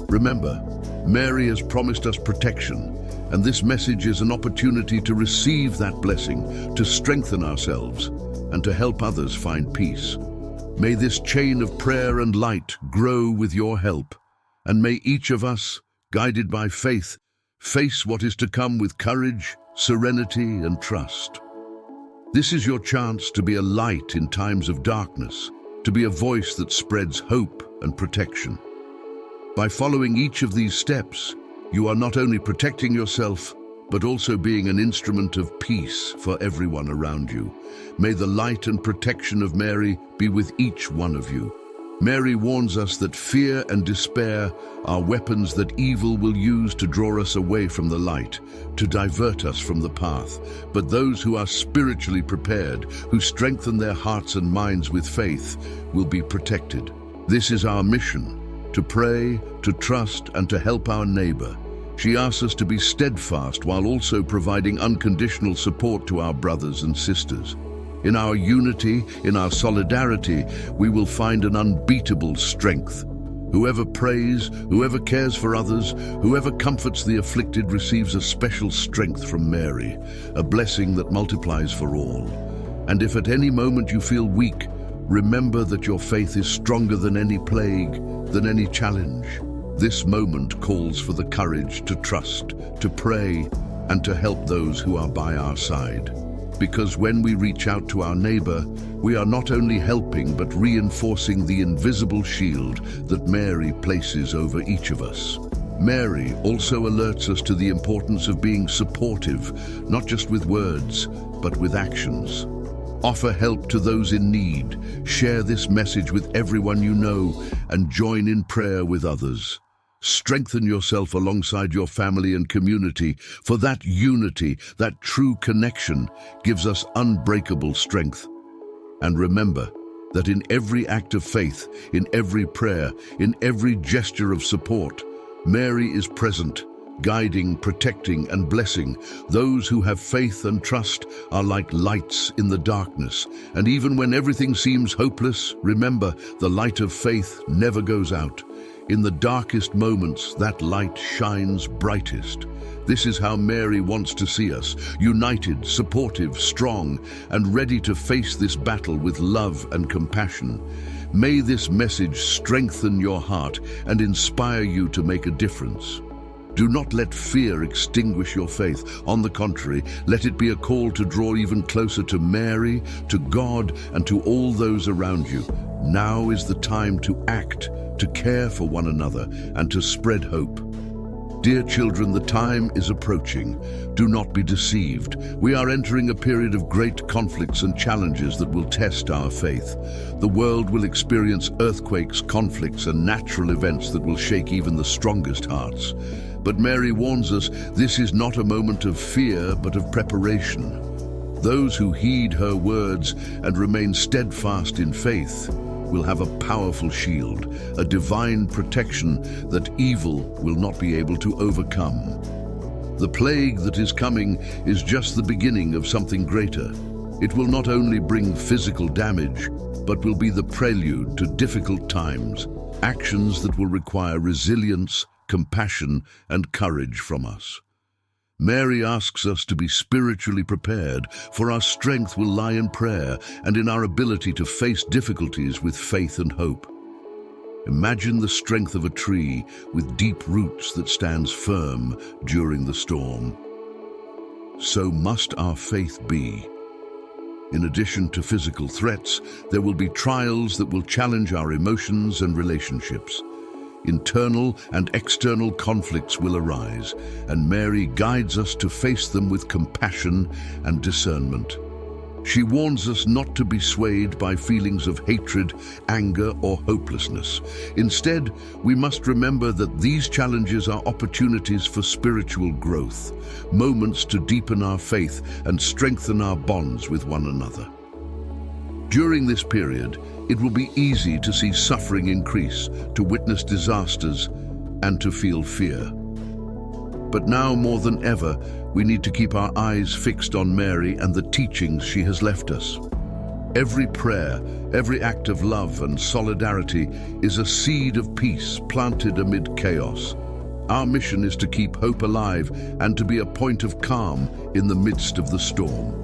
Remember, Mary has promised us protection, and this message is an opportunity to receive that blessing, to strengthen ourselves, and to help others find peace. May this chain of prayer and light grow with your help, and may each of us, guided by faith, face what is to come with courage, serenity, and trust. This is your chance to be a light in times of darkness, to be a voice that spreads hope and protection. By following each of these steps, you are not only protecting yourself, but also being an instrument of peace for everyone around you. May the light and protection of Mary be with each one of you. Mary warns us that fear and despair are weapons that evil will use to draw us away from the light, to divert us from the path. But those who are spiritually prepared, who strengthen their hearts and minds with faith, will be protected. This is our mission: to pray, to trust, and to help our neighbor. She asks us to be steadfast while also providing unconditional support to our brothers and sisters. In our unity, in our solidarity, we will find an unbeatable strength. Whoever prays, whoever cares for others, whoever comforts the afflicted receives a special strength from Mary, a blessing that multiplies for all. And if at any moment you feel weak, remember that your faith is stronger than any plague, than any challenge. This moment calls for the courage to trust, to pray, and to help those who are by our side. Because when we reach out to our neighbor, we are not only helping but reinforcing the invisible shield that Mary places over each of us. Mary also alerts us to the importance of being supportive, not just with words, but with actions. Offer help to those in need, share this message with everyone you know, and join in prayer with others. Strengthen yourself alongside your family and community, for that unity, that true connection, gives us unbreakable strength. And remember that in every act of faith, in every prayer, in every gesture of support, Mary is present, guiding, protecting, and blessing. Those who have faith and trust are like lights in the darkness. And even when everything seems hopeless, remember, the light of faith never goes out. In the darkest moments, that light shines brightest. This is how Mary wants to see us, united, supportive, strong, and ready to face this battle with love and compassion. May this message strengthen your heart and inspire you to make a difference. Do not let fear extinguish your faith. On the contrary, let it be a call to draw even closer to Mary, to God, and to all those around you. Now is the time to act, to care for one another, and to spread hope. Dear children, the time is approaching. Do not be deceived. We are entering a period of great conflicts and challenges that will test our faith. The world will experience earthquakes, conflicts, and natural events that will shake even the strongest hearts. But Mary warns us, this is not a moment of fear, but of preparation. Those who heed her words and remain steadfast in faith will have a powerful shield, a divine protection that evil will not be able to overcome. The plague that is coming is just the beginning of something greater. It will not only bring physical damage, but will be the prelude to difficult times, actions that will require resilience, compassion, and courage from us. Mary asks us to be spiritually prepared, for our strength will lie in prayer and in our ability to face difficulties with faith and hope. Imagine the strength of a tree with deep roots that stands firm during the storm. So must our faith be. In addition to physical threats, there will be trials that will challenge our emotions and relationships. internal and external conflicts will arise, and Mary guides us to face them with compassion and discernment. She warns us not to be swayed by feelings of hatred, anger, or hopelessness. Instead, we must remember that these challenges are opportunities for spiritual growth, moments to deepen our faith and strengthen our bonds with one another. During this period, it will be easy to see suffering increase, to witness disasters, and to feel fear. But now more than ever, we need to keep our eyes fixed on Mary and the teachings she has left us. Every prayer, every act of love and solidarity is a seed of peace planted amid chaos. Our mission is to keep hope alive and to be a point of calm in the midst of the storm.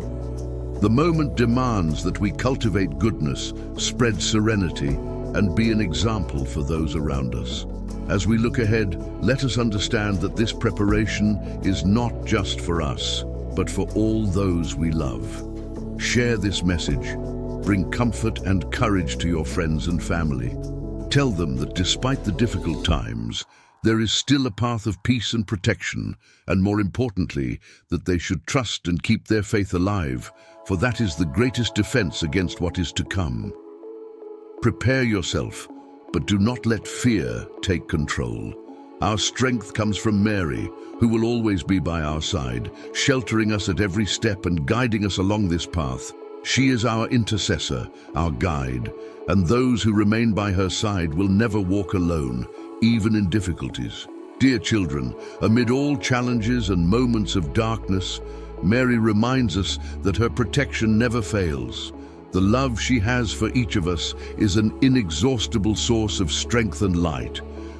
The moment demands that we cultivate goodness, spread serenity, and be an example for those around us. As we look ahead, let us understand that this preparation is not just for us, but for all those we love. Share this message. Bring comfort and courage to your friends and family. Tell them that despite the difficult times, there is still a path of peace and protection, and more importantly, that they should trust and keep their faith alive, for that is the greatest defense against what is to come. Prepare yourself, but do not let fear take control. Our strength comes from Mary, who will always be by our side, sheltering us at every step and guiding us along this path. She is our intercessor, our guide, and those who remain by her side will never walk alone, even in difficulties. Dear children, amid all challenges and moments of darkness, Mary reminds us that her protection never fails. The love she has for each of us is an inexhaustible source of strength and light.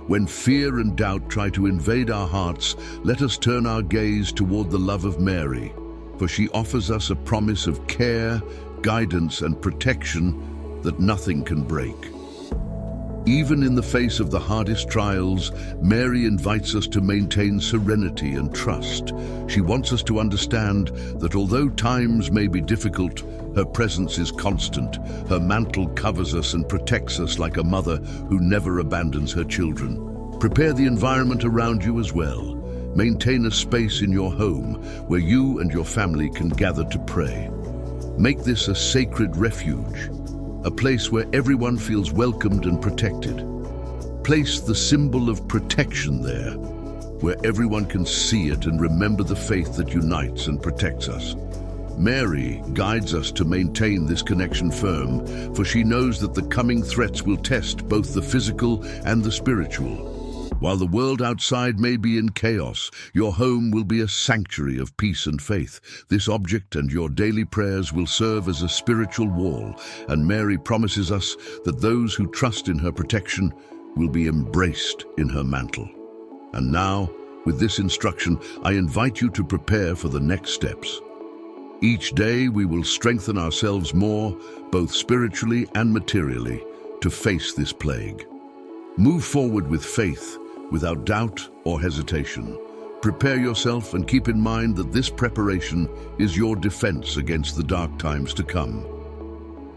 When fear and doubt try to invade our hearts, let us turn our gaze toward the love of Mary, for she offers us a promise of care, guidance, and protection that nothing can break. Even in the face of the hardest trials, Mary invites us to maintain serenity and trust. She wants us to understand that although times may be difficult, her presence is constant. Her mantle covers us and protects us like a mother who never abandons her children. Prepare the environment around you as well. Maintain a space in your home where you and your family can gather to pray. Make this a sacred refuge, a place where everyone feels welcomed and protected. Place the symbol of protection there, where everyone can see it and remember the faith that unites and protects us. Mary guides us to maintain this connection firm, for she knows that the coming threats will test both the physical and the spiritual. While the world outside may be in chaos, your home will be a sanctuary of peace and faith. This object and your daily prayers will serve as a spiritual wall, and Mary promises us that those who trust in her protection will be embraced in her mantle. And now, with this instruction, I invite you to prepare for the next steps. Each day we will strengthen ourselves more, both spiritually and materially, to face this plague. Move forward with faith, without doubt or hesitation. Prepare yourself and keep in mind that this preparation is your defense against the dark times to come.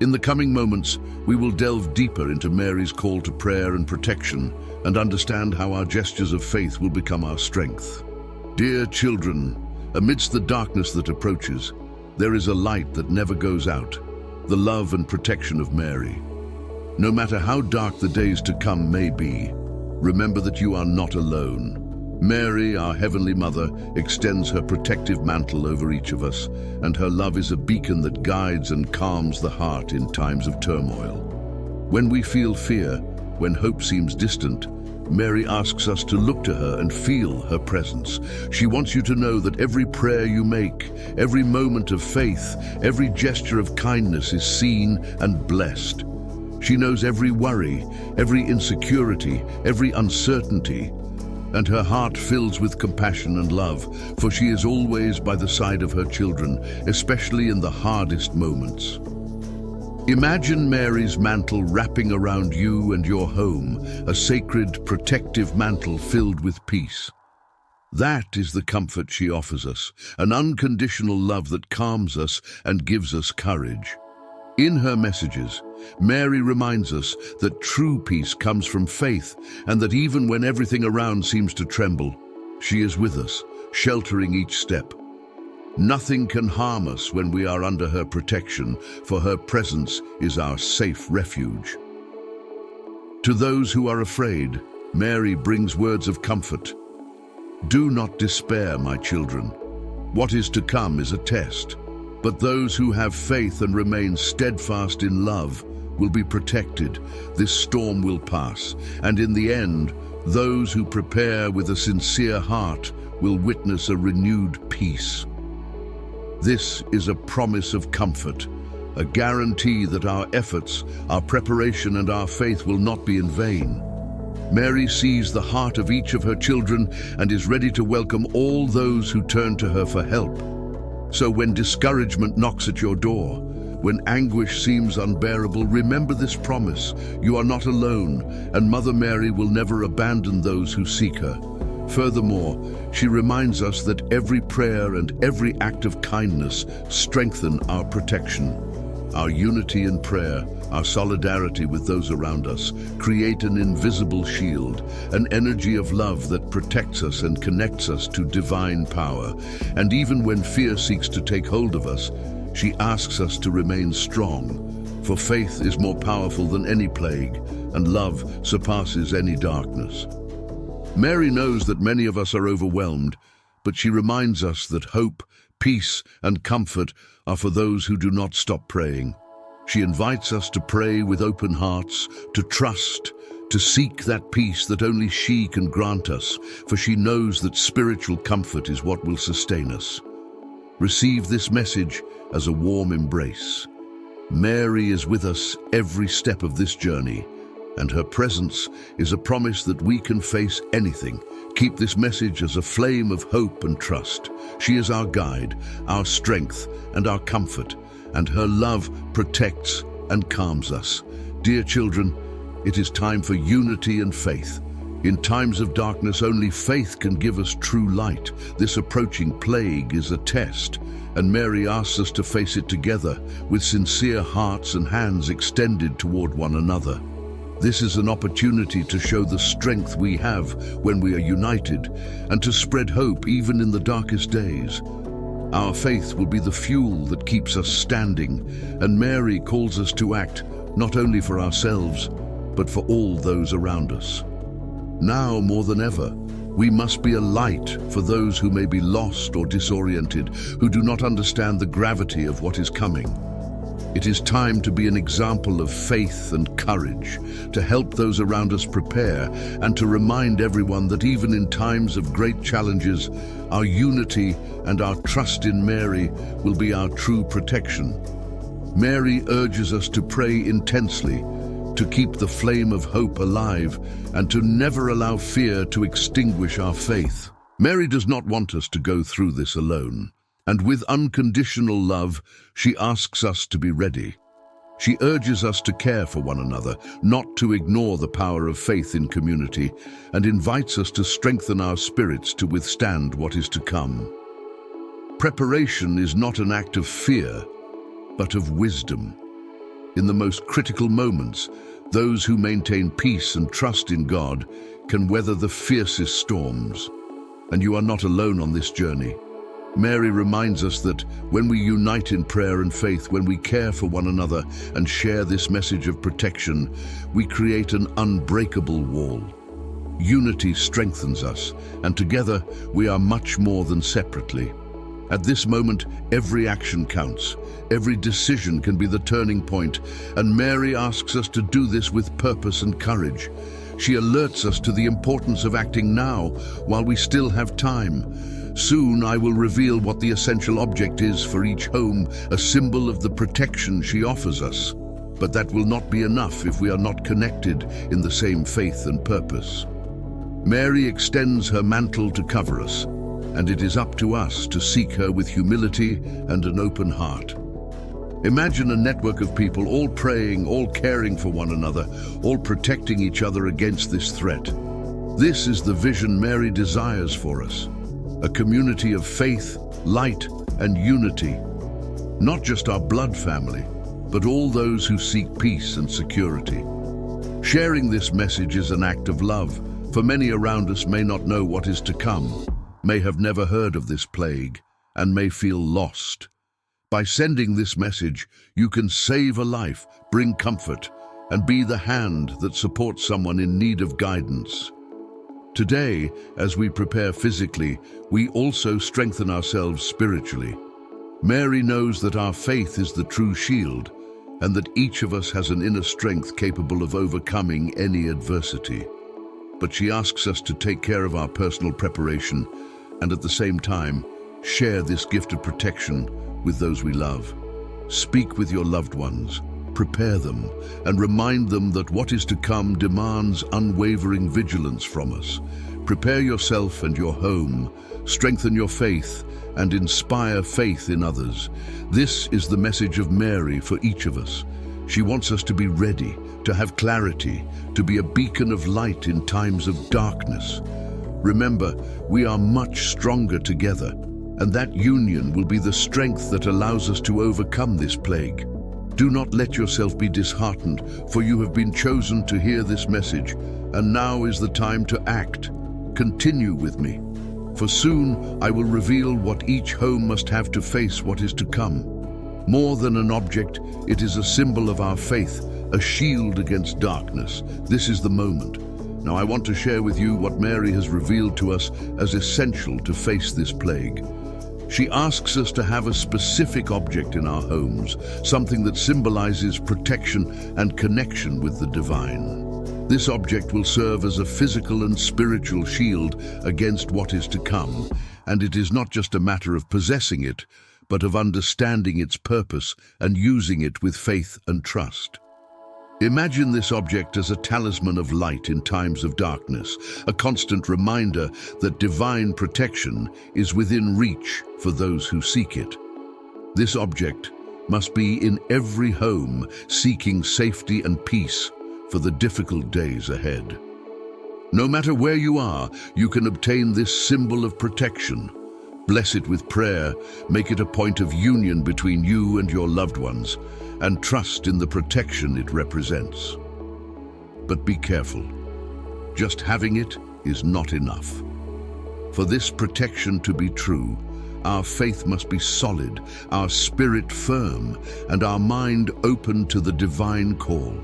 In the coming moments, we will delve deeper into Mary's call to prayer and protection and understand how our gestures of faith will become our strength. Dear children, amidst the darkness that approaches, there is a light that never goes out, the love and protection of Mary. No matter how dark the days to come may be, remember that you are not alone. Mary, our Heavenly Mother, extends her protective mantle over each of us, and her love is a beacon that guides and calms the heart in times of turmoil. When we feel fear, when hope seems distant, Mary asks us to look to her and feel her presence. She wants you to know that every prayer you make, every moment of faith, every gesture of kindness is seen and blessed. She knows every worry, every insecurity, every uncertainty, and her heart fills with compassion and love, for she is always by the side of her children, especially in the hardest moments. Imagine Mary's mantle wrapping around you and your home, a sacred, protective mantle filled with peace. That is the comfort she offers us, an unconditional love that calms us and gives us courage. In her messages, Mary reminds us that true peace comes from faith, and that even when everything around seems to tremble, she is with us, sheltering each step. Nothing can harm us when we are under her protection, for her presence is our safe refuge. To those who are afraid, Mary brings words of comfort. Do not despair, my children. What is to come is a test, but those who have faith and remain steadfast in love will be protected. This storm will pass, and in the end, those who prepare with a sincere heart will witness a renewed peace. This is a promise of comfort, a guarantee that our efforts, our preparation, and our faith will not be in vain. Mary sees the heart of each of her children and is ready to welcome all those who turn to her for help. So when discouragement knocks at your door, when anguish seems unbearable, remember this promise: you are not alone, and Mother Mary will never abandon those who seek her. Furthermore, she reminds us that every prayer and every act of kindness strengthen our protection. Our unity in prayer, our solidarity with those around us, create an invisible shield, an energy of love that protects us and connects us to divine power. And even when fear seeks to take hold of us, she asks us to remain strong, for faith is more powerful than any plague, and love surpasses any darkness. Mary knows that many of us are overwhelmed, but she reminds us that hope, peace, and comfort are for those who do not stop praying. She invites us to pray with open hearts, to trust, to seek that peace that only she can grant us, for she knows that spiritual comfort is what will sustain us. Receive this message as a warm embrace. Mary is with us every step of this journey, and her presence is a promise that we can face anything. Keep this message as a flame of hope and trust. She is our guide, our strength, and our comfort, and her love protects and calms us. Dear children, it is time for unity and faith. In times of darkness, only faith can give us true light. This approaching plague is a test, and Mary asks us to face it together, with sincere hearts and hands extended toward one another. This is an opportunity to show the strength we have when we are united, and to spread hope even in the darkest days. Our faith will be the fuel that keeps us standing, and Mary calls us to act not only for ourselves, but for all those around us. Now more than ever, we must be a light for those who may be lost or disoriented, who do not understand the gravity of what is coming. It is time to be an example of faith and courage, to help those around us prepare, and to remind everyone that even in times of great challenges, our unity and our trust in Mary will be our true protection. Mary urges us to pray intensely, to keep the flame of hope alive, and to never allow fear to extinguish our faith. Mary does not want us to go through this alone. And with unconditional love, she asks us to be ready. She urges us to care for one another, not to ignore the power of faith in community, and invites us to strengthen our spirits to withstand what is to come. Preparation is not an act of fear, but of wisdom. In the most critical moments, those who maintain peace and trust in God can weather the fiercest storms. And you are not alone on this journey. Mary reminds us that when we unite in prayer and faith, when we care for one another and share this message of protection, we create an unbreakable wall. Unity strengthens us, and together we are much more than separately. At this moment, every action counts. Every decision can be the turning point, and Mary asks us to do this with purpose and courage. She alerts us to the importance of acting now, while we still have time. Soon I will reveal what the essential object is for each home, a symbol of the protection she offers us. But that will not be enough if we are not connected in the same faith and purpose. Mary extends her mantle to cover us, and it is up to us to seek her with humility and an open heart. Imagine a network of people all praying, all caring for one another, all protecting each other against this threat. This is the vision Mary desires for us. A community of faith, light, and unity. Not just our blood family, but all those who seek peace and security. Sharing this message is an act of love, for many around us may not know what is to come, may have never heard of this plague, and may feel lost. By sending this message, you can save a life, bring comfort, and be the hand that supports someone in need of guidance. Today, as we prepare physically, we also strengthen ourselves spiritually. Mary knows that our faith is the true shield, and that each of us has an inner strength capable of overcoming any adversity. But she asks us to take care of our personal preparation and at the same time, share this gift of protection with those we love. Speak with your loved ones, prepare them, and remind them that what is to come demands unwavering vigilance from us. Prepare yourself and your home, strengthen your faith, and inspire faith in others. This is the message of Mary for each of us. She wants us to be ready, to have clarity, to be a beacon of light in times of darkness. Remember, we are much stronger together, and that union will be the strength that allows us to overcome this plague. Do not let yourself be disheartened, for you have been chosen to hear this message, and now is the time to act. Continue with me, for soon I will reveal what each home must have to face what is to come. More than an object, it is a symbol of our faith, a shield against darkness. This is the moment. Now I want to share with you what Mary has revealed to us as essential to face this plague. She asks us to have a specific object in our homes, something that symbolizes protection and connection with the divine. This object will serve as a physical and spiritual shield against what is to come, and it is not just a matter of possessing it, but of understanding its purpose and using it with faith and trust. Imagine this object as a talisman of light in times of darkness, a constant reminder that divine protection is within reach for those who seek it. This object must be in every home, seeking safety and peace for the difficult days ahead. No matter where you are, you can obtain this symbol of protection. Bless it with prayer, make it a point of union between you and your loved ones, and trust in the protection it represents. But be careful. Just having it is not enough. For this protection to be true, our faith must be solid, our spirit firm, and our mind open to the divine call.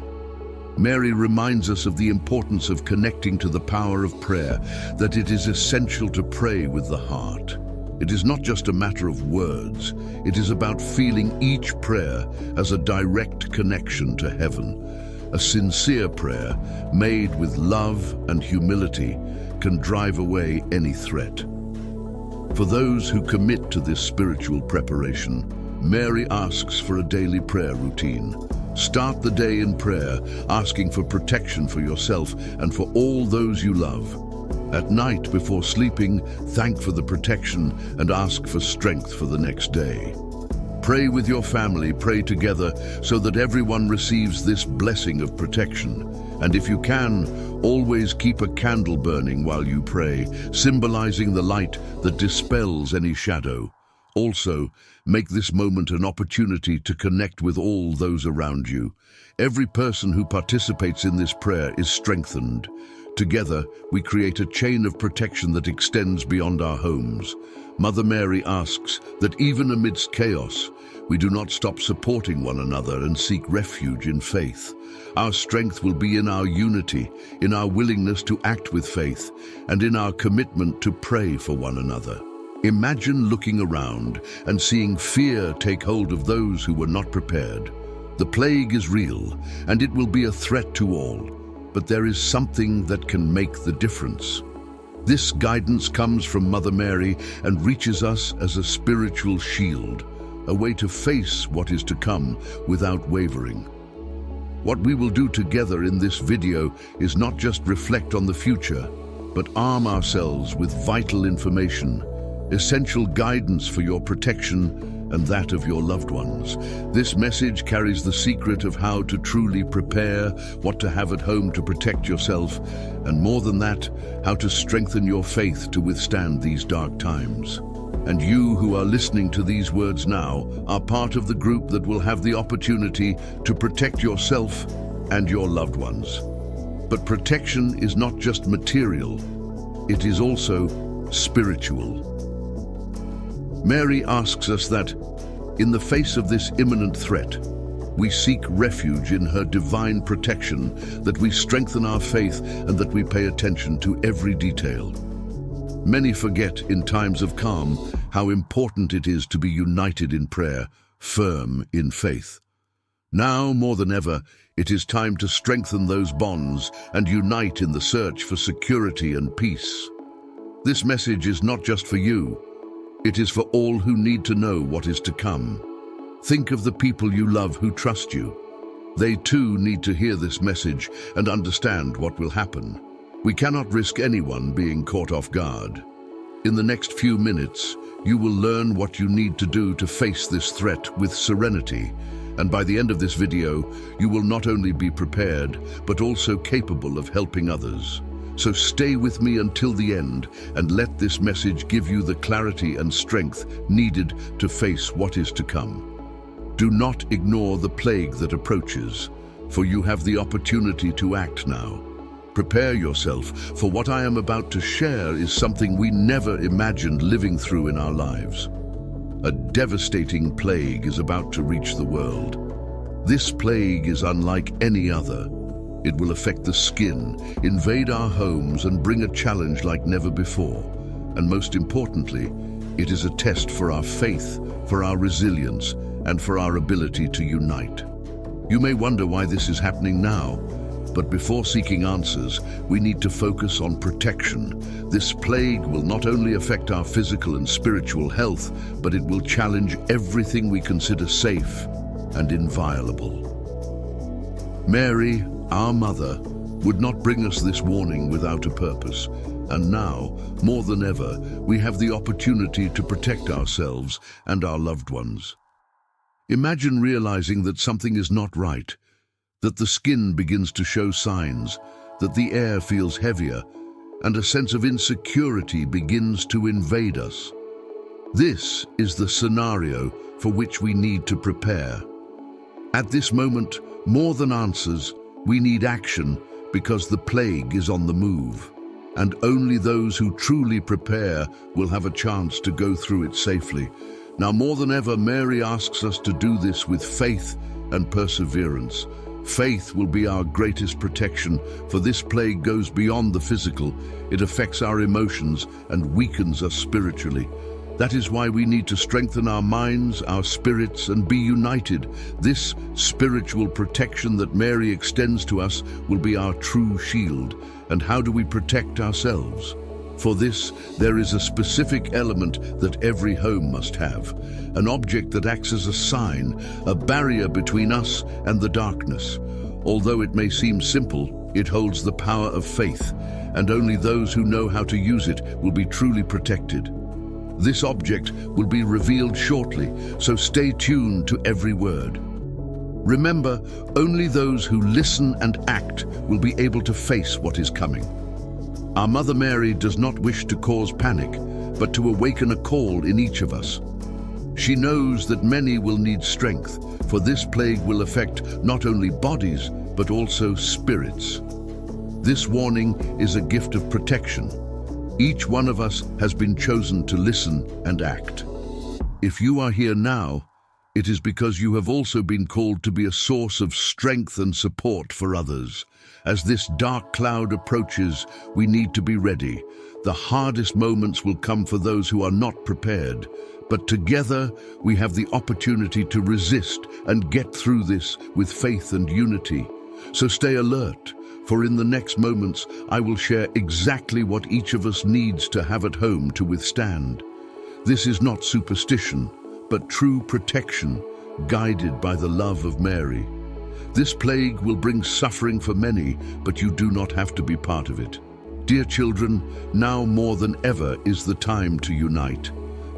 Mary reminds us of the importance of connecting to the power of prayer, that it is essential to pray with the heart. It is not just a matter of words, it is about feeling each prayer as a direct connection to heaven. A sincere prayer, made with love and humility, can drive away any threat. For those who commit to this spiritual preparation, Mary asks for a daily prayer routine. Start the day in prayer, asking for protection for yourself and for all those you love. At night, before sleeping, thank for the protection and ask for strength for the next day. Pray with your family, pray together, so that everyone receives this blessing of protection. And if you can, always keep a candle burning while you pray, symbolizing the light that dispels any shadow. Also, make this moment an opportunity to connect with all those around you. Every person who participates in this prayer is strengthened. Together, we create a chain of protection that extends beyond our homes. Mother Mary asks that even amidst chaos, we do not stop supporting one another and seek refuge in faith. Our strength will be in our unity, in our willingness to act with faith, and in our commitment to pray for one another. Imagine looking around and seeing fear take hold of those who were not prepared. The plague is real, and it will be a threat to all. But there is something that can make the difference. This guidance comes from Mother Mary and reaches us as a spiritual shield, a way to face what is to come without wavering. What we will do together in this video is not just reflect on the future, but arm ourselves with vital information, essential guidance for your protection and that of your loved ones. This message carries the secret of how to truly prepare, what to have at home to protect yourself, and more than that, how to strengthen your faith to withstand these dark times. And you who are listening to these words now are part of the group that will have the opportunity to protect yourself and your loved ones. But protection is not just material, it is also spiritual. Mary asks us that, in the face of this imminent threat, we seek refuge in her divine protection, that we strengthen our faith and that we pay attention to every detail. Many forget in times of calm how important it is to be united in prayer, firm in faith. Now more than ever, it is time to strengthen those bonds and unite in the search for security and peace. This message is not just for you, it is for all who need to know what is to come. Think of the people you love who trust you. They too need to hear this message and understand what will happen. We cannot risk anyone being caught off guard. In the next few minutes, you will learn what you need to do to face this threat with serenity. And by the end of this video, you will not only be prepared, but also capable of helping others. So stay with me until the end and let this message give you the clarity and strength needed to face what is to come. Do not ignore the plague that approaches, for you have the opportunity to act now. Prepare yourself, for what I am about to share is something we never imagined living through in our lives. A devastating plague is about to reach the world. This plague is unlike any other. It will affect the skin, invade our homes, and bring a challenge like never before. And most importantly, it is a test for our faith, for our resilience, and for our ability to unite. You may wonder why this is happening now, but before seeking answers, we need to focus on protection. This plague will not only affect our physical and spiritual health, but it will challenge everything we consider safe and inviolable. Mary, our mother, would not bring us this warning without a purpose. And now, more than ever, we have the opportunity to protect ourselves and our loved ones. Imagine realizing that something is not right, that the skin begins to show signs, that the air feels heavier, and a sense of insecurity begins to invade us. This is the scenario for which we need to prepare. At this moment, more than answers, we need action, because the plague is on the move. And only those who truly prepare will have a chance to go through it safely. Now more than ever, Mary asks us to do this with faith and perseverance. Faith will be our greatest protection, for this plague goes beyond the physical. It affects our emotions and weakens us spiritually. That is why we need to strengthen our minds, our spirits, and be united. This spiritual protection that Mary extends to us will be our true shield. And how do we protect ourselves? For this, there is a specific element that every home must have, an object that acts as a sign, a barrier between us and the darkness. Although it may seem simple, it holds the power of faith, and only those who know how to use it will be truly protected. This object will be revealed shortly, so stay tuned to every word. Remember, only those who listen and act will be able to face what is coming. Our Mother Mary does not wish to cause panic, but to awaken a call in each of us. She knows that many will need strength, for this plague will affect not only bodies, but also spirits. This warning is a gift of protection. Each one of us has been chosen to listen and act. If you are here now, it is because you have also been called to be a source of strength and support for others. As this dark cloud approaches, we need to be ready. The hardest moments will come for those who are not prepared, but together we have the opportunity to resist and get through this with faith and unity. So stay alert, for in the next moments I will share exactly what each of us needs to have at home to withstand. This is not superstition, but true protection, guided by the love of Mary. This plague will bring suffering for many, but you do not have to be part of it. Dear children, now more than ever is the time to unite.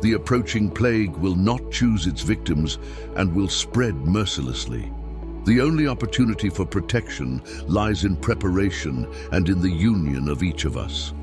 The approaching plague will not choose its victims and will spread mercilessly. The only opportunity for protection lies in preparation and in the union of each of us.